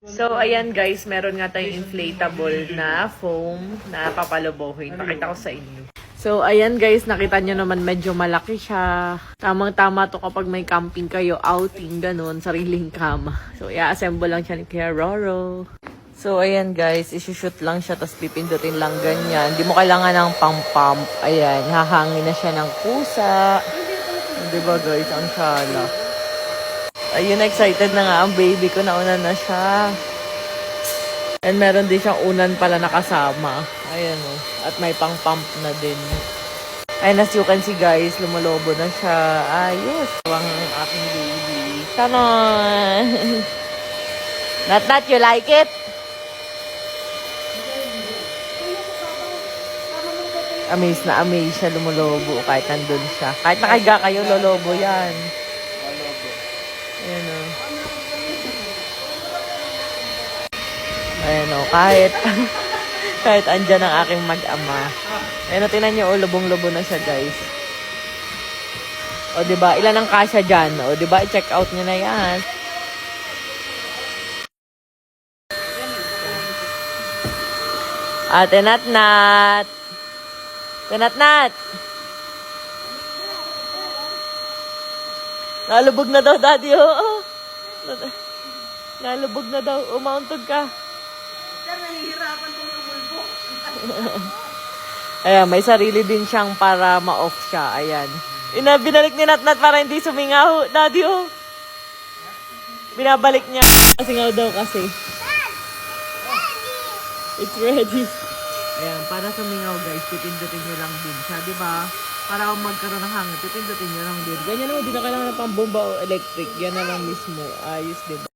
So, ayan guys, meron nga tayong inflatable na foam na papalubuhin. Pakita ko sa inyo. So, ayan guys, nakita nyo naman medyo malaki siya. Tamang-tama to kapag may camping kayo, outing, ganun, sariling kama. So, i-assemble lang siya ni Kuya Roro. So, ayan guys, isushoot lang siya, tapos pipindutin lang ganyan. Hindi mo kailangan ng pump-pump. Ayan, hahangin na siya ng kusa. Diba guys, ang shala. Ayun, excited na nga ang baby ko. Nauna na siya. And meron din siyang unan pala nakasama. Ayan o. At may pang-pump na din. And as you can see guys, lumalobo na siya. Ayos. Ang aking baby. Tanon! Nat, you like it? Amaze na amaze siya lumalobo kahit nandun siya. Kahit nakahiga kayo, lolobo yan. Ayan o. Ayan o, kahit andyan ang aking mag-ama. Ayan o, tinan nyo, lubong-lubo na siya, guys. O, diba? Ilan ang kasya dyan? O, diba? I-check out nyo na yan. Ate Nat-Nat! Ate Nat-Nat! Nalubog na daw, Daddy, oo. Nalubog na daw. Umauntog ka. Sir, nahihirapan kong lumulbok. Ayan, may sarili din siyang para ma-off siya. Ayan. Binalik ni Nat-Nat para hindi sumingaw. Daddy, oh. Binabalik niya. Singaw daw kasi. It's ready. Ayan, para sumingaw guys, pipindutin nyo lang din siya, di ba? Para kung magkaroon ng hangin, pipindutin nyo lang din. Ganyan naman, di na kailangan ng pambomba o electric. Yan na lang mismo. Ayos, di ba?